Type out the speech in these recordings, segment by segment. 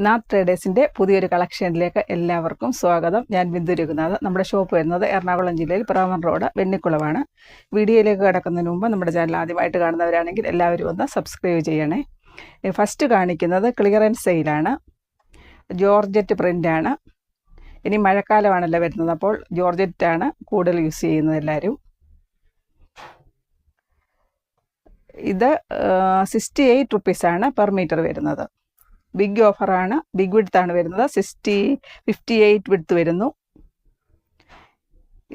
നാത്ത് ട്രേഡേഴ്സിൻ്റെ പുതിയൊരു കളക്ഷനിലേക്ക് എല്ലാവർക്കും സ്വാഗതം. ഞാൻ ബിന്ദു രഘുനാഥ്. നമ്മുടെ ഷോപ്പ് വരുന്നത് എറണാകുളം ജില്ലയിൽ പിറവം റോഡ് വെണ്ണിക്കുളമാണ്. വീഡിയോയിലേക്ക് കിടക്കുന്നതിന് മുമ്പ് നമ്മുടെ ചാനൽ ആദ്യമായിട്ട് കാണുന്നവരാണെങ്കിൽ എല്ലാവരും ഒന്ന് സബ്സ്ക്രൈബ് ചെയ്യണേ. ഫസ്റ്റ് കാണിക്കുന്നത് ക്ലിയറൻസ് സെയിലാണ്. ജോർജറ്റ് പ്രിൻ്റാണ്. ഇനി മഴക്കാലമാണല്ലോ വരുന്നത്, അപ്പോൾ ജോർജറ്റാണ് കൂടുതൽ യൂസ് ചെയ്യുന്നത് എല്ലാവരും. ഇത് 68 റുപ്പീസാണ് പെർ മീറ്റർ വരുന്നത്. ബിഗ് ഓഫറാണ്. ബിഗ് വിഡ്ത്താണ് വരുന്നത്. 58 വിഡ്ത്ത് വരുന്നു.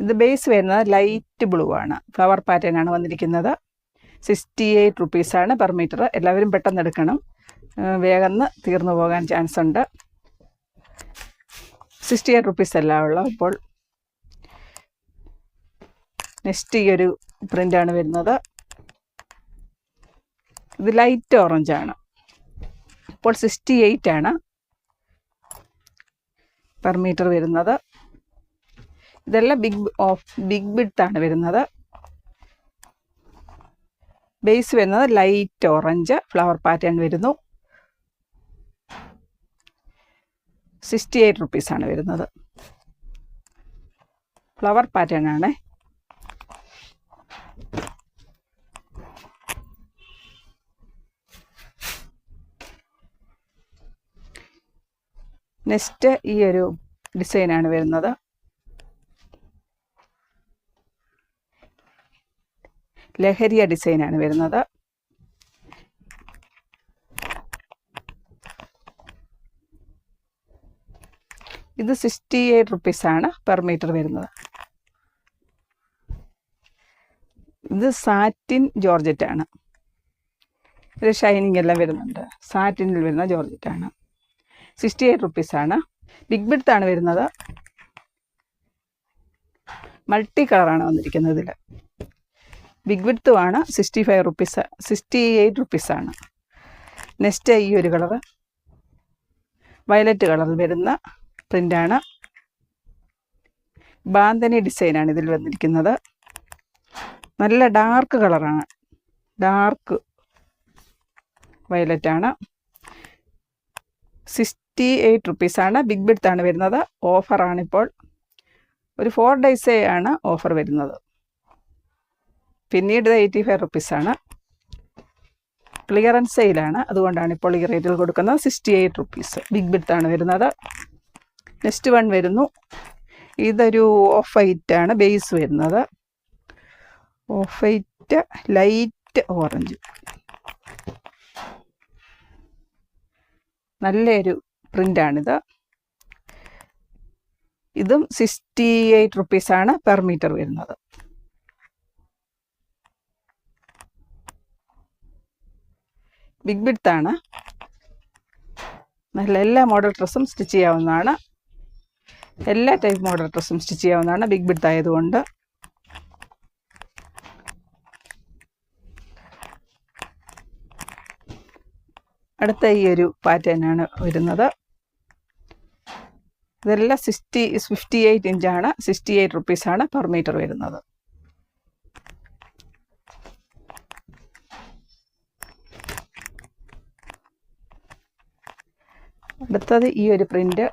ഇത് ബേസ് വരുന്നത് ലൈറ്റ് ബ്ലൂ ആണ്. ഫ്ലവർ പാറ്റേൺ ആണ് വന്നിരിക്കുന്നത്. 68 റുപ്പീസാണ് പെർ മീറ്റർ. എല്ലാവരും പെട്ടെന്ന് എടുക്കണം, വേഗം തീർന്നു പോകാൻ ചാൻസ് ഉണ്ട്. 68 റുപ്പീസ് അല്ല ഉള്ളൂ ഇപ്പോൾ. നെക്സ്റ്റ് ഈ ഒരു പ്രിൻ്റാണ് വരുന്നത്. ഇത് ലൈറ്റ് ഓറഞ്ച് ആണ്. ഇപ്പോൾ 68 ആണ് പെർ മീറ്റർ വരുന്നത്. ഇതെല്ലാം ബിഗ് വിഡ്ത്താണ് വരുന്നത്. ബേസ് വരുന്നത് ലൈറ്റ് ഓറഞ്ച് ഫ്ലവർ പാറ്റേൺ വരുന്നു. 68 റുപ്പീസാണ് വരുന്നത്. ഫ്ലവർ പാറ്റേൺ ആണ്. നെക്സ്റ്റ് ഈ ഒരു ഡിസൈനാണ് വരുന്നത്. ലഹരിയ ഡിസൈനാണ് വരുന്നത്. ഇത് 68 റുപ്പീസാണ് പെർ മീറ്റർ വരുന്നത്. ഇത് സാറ്റിൻ ജോർജറ്റ് ആണ്. ഇത് ഷൈനിങ് എല്ലാം വരുന്നുണ്ട്. സാറ്റിനിൽ വരുന്ന ജോർജറ്റ് ആണ്. 68 റുപ്പീസാണ്. ബിഗ് വിഡ്ത്താണ് വരുന്നത്. മൾട്ടി കളറാണ് വന്നിരിക്കുന്നത്. ഇതിൽ ബിഗ് വിഡ്ത്തുമാണ്. 68 റുപ്പീസാണ്. നെക്സ്റ്റ് ഈ ഒരു കളറ് വയലറ്റ് കളറിൽ വരുന്ന പ്രിൻ്റാണ്. ബാന്തനി ഡിസൈനാണ് ഇതിൽ വന്നിരിക്കുന്നത്. നല്ല ഡാർക്ക് കളറാണ്. ഡാർക്ക് വയലറ്റ് ആണ്. 68 റുപ്പീസാണ്. ബിഗ് വിഡ്ത്താണ് വരുന്നത്. ഓഫറാണിപ്പോൾ. ഒരു 4 ഡേയ്സേ ആണ് ഓഫർ വരുന്നത്. പിന്നീട് 85 റുപ്പീസാണ്. ക്ലിയറൻസ് സെയിലാണ്, അതുകൊണ്ടാണ് ഇപ്പോൾ ഈ റേറ്റിൽ കൊടുക്കുന്നത്. 68 റുപ്പീസ് ബിഗ് വിഡ്ത്താണ് വരുന്നത്. നെക്സ്റ്റ് വൺ വരുന്നു. ഇതൊരു ഓഫ് വൈറ്റ് ആണ് ബേസ് വരുന്നത്. Of white light orange. നല്ലൊരു പ്രിൻ്റാണിത്. ഇതും 68 റുപ്പീസാണ് പെർ മീറ്റർ വരുന്നത്. ബിഗ് വിഡ്ത്താണ്. നല്ല എല്ലാ മോഡൽ ഡ്രസ്സും സ്റ്റിച്ച് ചെയ്യാവുന്നതാണ്. എല്ലാ ടൈപ്പ് മോഡൽ ഡ്രസ്സും സ്റ്റിച്ച് ചെയ്യാവുന്നതാണ് ബിഗ് വിഡ്ത്ത് ആയതുകൊണ്ട്. അടുത്ത ഈ ഒരു പാറ്റേൺ ആണ് വരുന്നത്. ഇതെല്ലാം 58 ഇഞ്ചാണ്. 68 റുപ്പീസാണ് പെർ മീറ്റർ വരുന്നത്. അടുത്തത് ഈ ഒരു പ്രിൻ്റ്.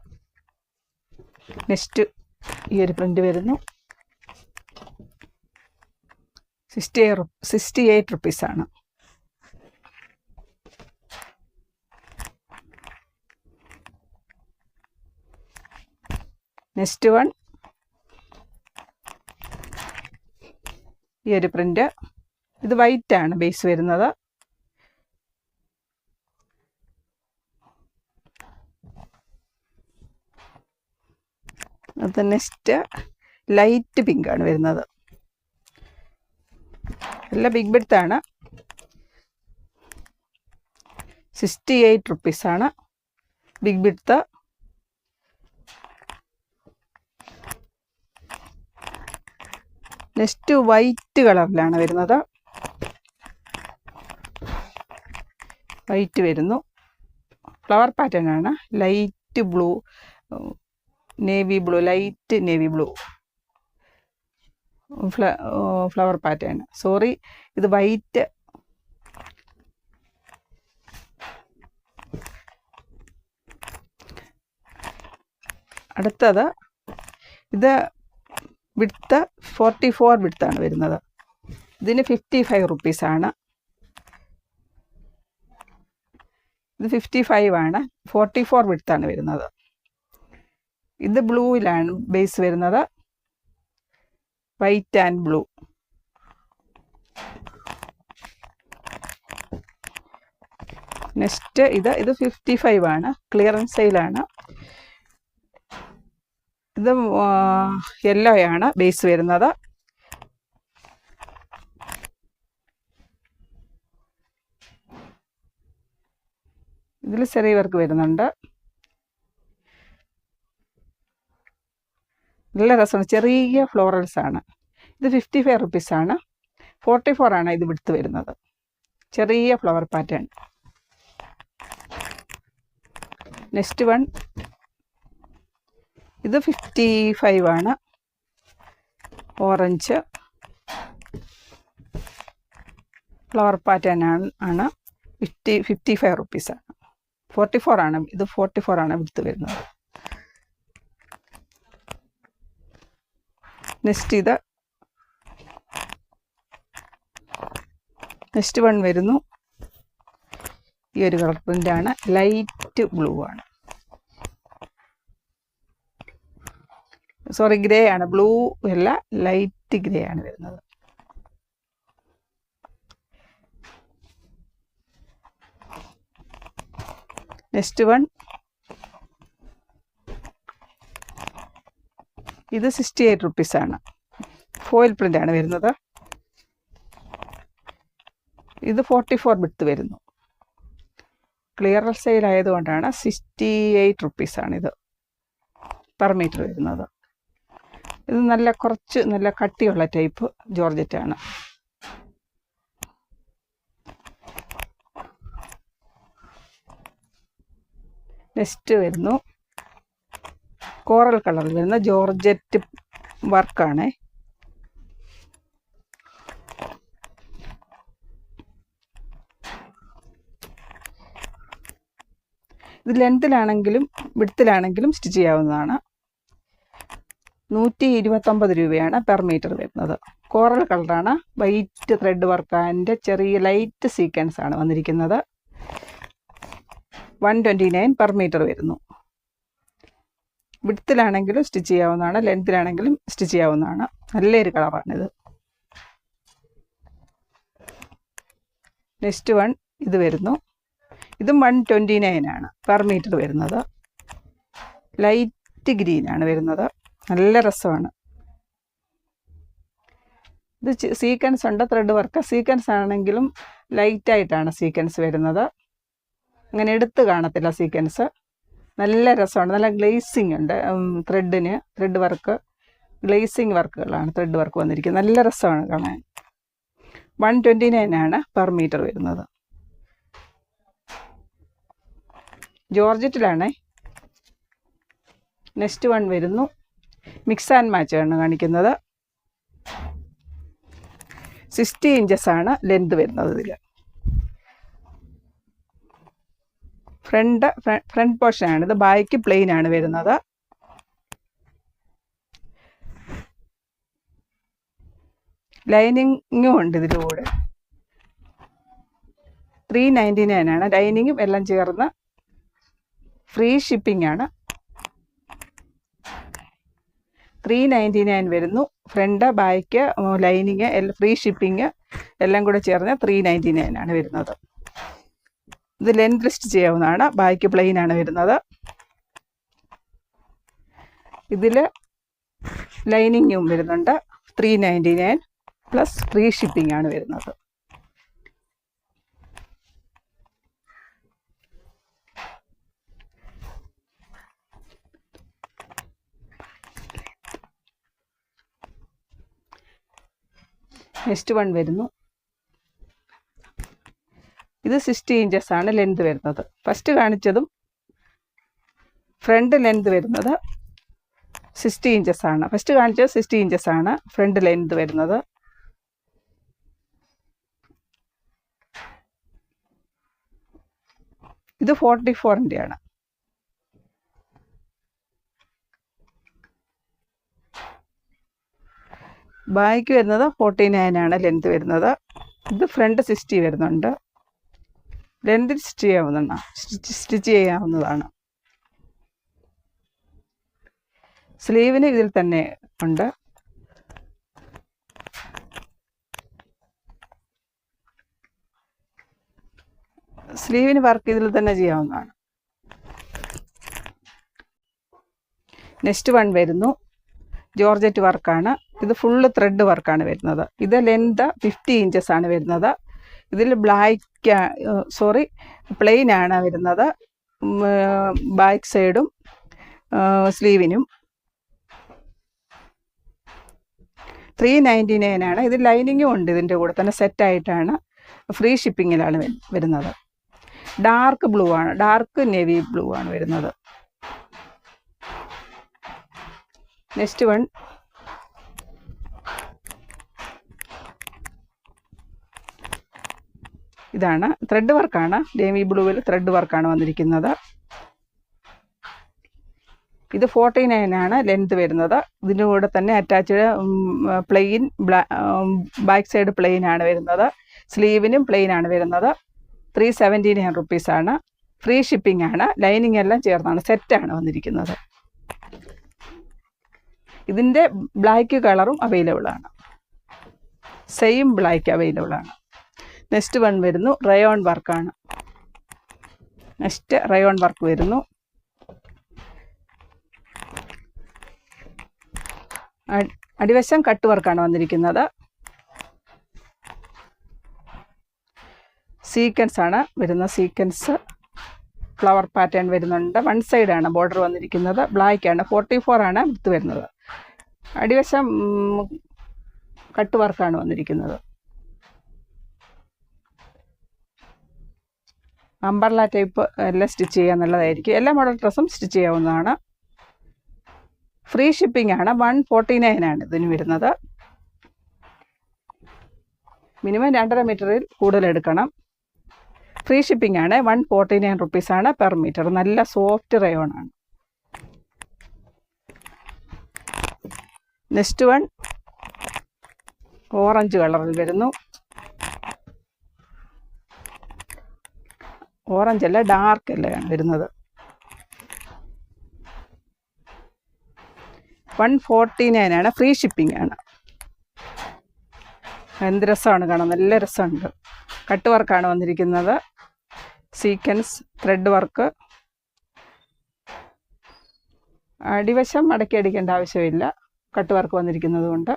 നെക്സ്റ്റ് ഈ ഒരു പ്രിൻ്റ് വരുന്നു. 68 റുപ്പീസാണ്. നെക്സ്റ്റ് വൺ ഈ ഒരു പ്രിൻ്റ്. ഇത് വൈറ്റ് ആണ് ബേസ് വരുന്നത്. അത് നെക്സ്റ്റ് ലൈറ്റ് പിങ്ക് ആണ് വരുന്നത്. എല്ലാം ബിഗ് വിഡ്ത്താണ്. 68 റുപ്പീസാണ് ബിഗ് വിഡ്ത്ത്. നെക്സ്റ്റ് വൈറ്റ് കളറിലാണ് വരുന്നത്. വൈറ്റ് വരുന്നു. ഫ്ലവർ പാറ്റേൺ ആണ്. Light blue, navy blue, light navy blue flower pattern. Sorry, ഇത് വൈറ്റ് അടുത്തത് ഇത് വിഡ്ത്ത് 44 വിഡ്ത്താണ് വരുന്നത്. ഇതിന് 55 റുപ്പീസാണ്. ഇത് 55 ആണ്. 44 വിഡ്ത്താണ് വരുന്നത്. ഇത് ബ്ലൂവിലാണ് ബേസ് വരുന്നത്, വൈറ്റ് ആൻഡ് ബ്ലൂ. നെക്സ്റ്റ് ഇത് 55 ആണ്. ക്ലിയറൻസ് സെയിലാണ്. ഇത് യെല്ലോ ആണ് ബേസ് വരുന്നത്. ഇതിൽ ചെറിയ വർക്ക് വരുന്നുണ്ട്. നല്ല രസമാണ്. ചെറിയ ഫ്ലോറൽസ് ആണ്. ഇത് 55 റുപ്പീസാണ്. 44 ആണ് ഇത് വിടുത്ത് വരുന്നത്. ചെറിയ ഫ്ലവർ പാറ്റേൺ. നെക്സ്റ്റ് വൺ ഇത് 55 ആണ്. ഓറഞ്ച് ഫ്ലവർ പാറ്റേൺ ആണ്. 55 റുപ്പീസാണ്. 44 ആണ്. ഇത് 44 ആണ് വിടുത്ത് വരുന്നത്. നെക്സ്റ്റ് വൺ വരുന്നു. ഈ ഒരു കളർ പ്രിൻ്റാണ്. ലൈറ്റ് ബ്ലൂ ആണ്. സോറി, ഗ്രേ ആണ്. ബ്ലൂ അല്ല, ലൈറ്റ് ഗ്രേ ആണ് വരുന്നത്. നെക്സ്റ്റ് വൺ ഇത് 68 റുപ്പീസാണ്. ഫോയിൽ പ്രിൻ്റ് ആണ് വരുന്നത്. ഇത് 44 വിഡ്ത്ത് വരുന്നു. ക്ലിയർ സെയിൽ ആയതുകൊണ്ടാണ് 68 റുപ്പീസാണ് ഇത് പെർ മീറ്റർ വരുന്നത്. ഇത് കുറച്ച് നല്ല കട്ടിയുള്ള ടൈപ്പ് ജോർജറ്റാണ്. നെക്സ്റ്റ് വരുന്നു കോറൽ കളറിൽ വരുന്ന ജോർജറ്റ് വർക്കാണ്. ഇത് ലെങ്ത്തിലാണെങ്കിലും വിഡ്ത്തിലാണെങ്കിലും സ്റ്റിച്ച് ചെയ്യാവുന്നതാണ്. 129 രൂപയാണ് പെർ മീറ്റർ വരുന്നത്. കോറൽ കളറാണ്. വൈറ്റ് ത്രെഡ് വർക്കാൻ്റെ ചെറിയ ലൈറ്റ് സീക്വൻസ് ആണ് വന്നിരിക്കുന്നത്. 129 പെർ മീറ്റർ വരുന്നു. വിഡ്ത്തിലാണെങ്കിലും സ്റ്റിച്ച് ചെയ്യാവുന്നതാണ്, ലെങ്ത്തിലാണെങ്കിലും സ്റ്റിച്ച് ചെയ്യാവുന്നതാണ്. നല്ലൊരു കളറാണിത്. നെക്സ്റ്റ് വൺ ഇത് വരുന്നു. ഇതും 129 ആണ് പെർ മീറ്റർ വരുന്നത്. ലൈറ്റ് ഗ്രീനാണ് വരുന്നത്. നല്ല രസമാണ്. ഇത് സീക്വൻസ് ഉണ്ട്, ത്രെഡ് വർക്ക്. സീക്വൻസ് ആണെങ്കിലും ലൈറ്റായിട്ടാണ് സീക്വൻസ് വരുന്നത്. അങ്ങനെ എടുത്ത് കാണത്തില്ല സീക്വൻസ്. നല്ല രസമാണ്. നല്ല ഗ്ലേസിങ് ഉണ്ട് ത്രെഡിന്. ത്രെഡ് വർക്ക്, ഗ്ലേസിങ് വർക്കുകളാണ് ത്രെഡ് വർക്ക് വന്നിരിക്കുന്നത്. നല്ല രസമാണ് കാണാൻ. 129 ആണ് പെർ മീറ്റർ വരുന്നത്. ജോർജറ്റിലാണേ. നെക്സ്റ്റ് വൺ വരുന്നു. മിക്സ് ആൻഡ് മാച്ച് ആണ് കാണിക്കുന്നത്. 60 ഇഞ്ചസ് ആണ് ലെന്ത് വരുന്നത്. ഇതിൽ ഫ്രണ്ട് പോർഷൻ ആണ്. ഇത് ബാക്ക് പ്ലെയിൻ ആണ് വരുന്നത്. ലൈനിങ്ങും ഉണ്ട് ഇതിലൂടെ. 399 ആണ്. ലൈനിങ്ങും എല്ലാം ചേർന്ന് ഫ്രീ ഷിപ്പിംഗ് ആണ്. 399 വരുന്നു. Front back lining free shipping എല്ലാം കൂടെ ചേർന്ന് 399 ആണ് വരുന്നത്. ഇത് ലെന്ത് സ്റ്റിച്ച് ചെയ്യാവുന്നതാണ്. ബാക്ക് പ്ലെയിൻ ആണ് വരുന്നത്. ഇതിൽ ലൈനിങ്ങും വരുന്നുണ്ട്. 399 പ്ലസ് ഫ്രീ ഷിപ്പിംഗ് ആണ് വരുന്നത്. നെക്സ്റ്റ് വൺ വരുന്നു. ഇത് 60 ഇഞ്ചസ് ആണ് ലെന്ത് വരുന്നത്. ഫസ്റ്റ് കാണിച്ചതും ഫ്രണ്ട് ലെന്ത് വരുന്നത് 60 ഇഞ്ചസ് ആണ്. ഫസ്റ്റ് കാണിച്ചത് 60 ഇഞ്ചസ് ആണ് ഫ്രണ്ട് ലെന്ത് വരുന്നത്. ഇത് 44-ൻ്റെ ആണ്. ബാക്ക് വരുന്നത് 49 ആണ് ലെങ്ത് വരുന്നത്. ഇത് ഫ്രണ്ട് 60 വരുന്നുണ്ട്. ലെങ്ത് സ്റ്റിച്ച് ചെയ്യാവുന്നതാണ്. സ്ലീവിന് ഇതിൽ തന്നെ ഉണ്ട്. സ്ലീവിന് വർക്ക് ഇതിൽ തന്നെ ചെയ്യാവുന്നതാണ്. നെക്സ്റ്റ് വൺ വരുന്നു ജോർജറ്റ് വർക്കാണ്. ഇത് ഫുള്ള് ത്രെഡ് വർക്കാണ് വരുന്നത്. ഇത് ലെന്ത് 50 ഇഞ്ചസ് ആണ് വരുന്നത്. ഇതിൽ പ്ലെയിൻ ആണ് വരുന്നത്. ബാക്ക് സൈഡും സ്ലീവിനും 399 ആണ്. ഇത് ലൈനിങ്ങും ഉണ്ട് ഇതിൻ്റെ കൂടെ തന്നെ സെറ്റായിട്ടാണ്. ഫ്രീ ഷിപ്പിങ്ങിലാണ് വരുന്നത്. ഡാർക്ക് ബ്ലൂ ആണ്, ഡാർക്ക് നേവി ബ്ലൂ ആണ് വരുന്നത്. നെക്സ്റ്റ് വൺ ഇതാണ് ത്രെഡ് വർക്കാണ്. നേവി ബ്ലൂവിൽ ത്രെഡ് വർക്കാണ് വന്നിരിക്കുന്നത്. ഇത് 49 ആണ് ലെങ്ത് വരുന്നത്. ഇതിൻ്റെ കൂടെ തന്നെ attached plain back side plain ആണ് വരുന്നത്. സ്ലീവിനും പ്ലെയിൻ ആണ് വരുന്നത്. 379 റുപ്പീസാണ്. ഫ്രീ ഷിപ്പിംഗ് ആണ്. ലൈനിങ് എല്ലാം ചേർന്നാണ്, സെറ്റാണ് വന്നിരിക്കുന്നത്. ഇതിൻ്റെ ബ്ലാക്ക് കളറും അവൈലബിൾ ആണ്. സെയിം ബ്ലാക്ക് അവൈലബിൾ ആണ്. നെക്സ്റ്റ് വൺ വരുന്നു റയോൺ വർക്കാണ്. നെക്സ്റ്റ് റയോൺ വർക്ക് വരുന്നു. അടിവശം കട്ട് വർക്കാണ് വന്നിരിക്കുന്നത്. സീക്വൻസ് ആണ് വരുന്നത്. സീക്വൻസ് ഫ്ലവർ പാറ്റേൺ വരുന്നുണ്ട്. വൺ സൈഡാണ് ബോർഡർ വന്നിരിക്കുന്നത്. ബ്ലാക്ക് ആണ്. 44 ആണ് വിഡ്ത്ത് വരുന്നത്. അടിവശം കട്ട് വർക്കാണ് വന്നിരിക്കുന്നത്. അംബർല ടൈപ്പ് എല്ലാം സ്റ്റിച്ച് ചെയ്യാൻ നല്ലതായിരിക്കും. എല്ലാ മോഡൽ ഡ്രസ്സും സ്റ്റിച്ച് ചെയ്യാവുന്നതാണ്. ഫ്രീ ഷിപ്പിംഗ് ആണ്. 149 ആണ് ഇതിന് വരുന്നത്. മിനിമം 2.5 മീറ്ററിൽ കൂടുതൽ എടുക്കണം. ഫ്രീ ഷിപ്പിംഗ് ആണ്. 149 റുപ്പീസാണ് പെർ മീറ്റർ. നല്ല സോഫ്റ്റ് റയോൺ ആണ്. നെക്സ്റ്റ് വൺ ഓറഞ്ച് കളറിൽ വരുന്നു. ഓറഞ്ച് അല്ല, ഡാർക്ക് അല്ലാണ് വരുന്നത്. 149 ആണ്. ഫ്രീ ഷിപ്പിംഗ് ആണ്. എന്ത് രസമാണ് കാണാൻ, നല്ല രസമുണ്ട്. കട്ട് വർക്കാണ് വന്നിരിക്കുന്നത്. Sequence thread work. അടിവശം മടക്കി അടിക്കേണ്ട ആവശ്യമില്ല, കട്ട് വർക്ക് വന്നിരിക്കുന്നത് കൊണ്ട്.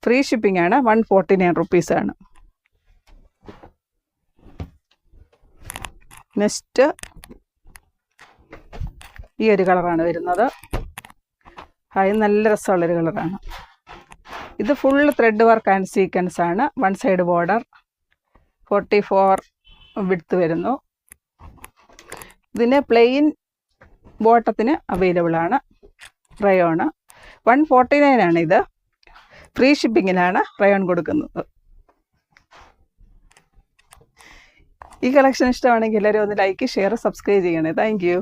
ഫ്രീ ഷിപ്പിംഗ് ആണ്. 149 റുപ്പീസാണ്. നെക്സ്റ്റ് ഈ ഒരു കളറാണ് വരുന്നത്. അത് നല്ല രസമുള്ളൊരു കളറാണ്. ഇത് full thread work and sequence ആണ്. വൺ സൈഡ് ബോർഡർ 44 വിഡ്ത്ത് വരുന്നു. ഇതിന് പ്ലെയിൻ ബോട്ടത്തിന് അവൈലബിൾ ആണ്. റയോണ് 149 ആണ്. ഇത് ഫ്രീ ഷിപ്പിങ്ങിലാണ് റയോൺ കൊടുക്കുന്നത്. ഈ കളക്ഷൻ ഇഷ്ടമാണെങ്കിൽ എല്ലാവരും ഒന്ന് ലൈക്ക്, ഷെയർ, സബ്സ്ക്രൈബ് ചെയ്യണേ. Thank you.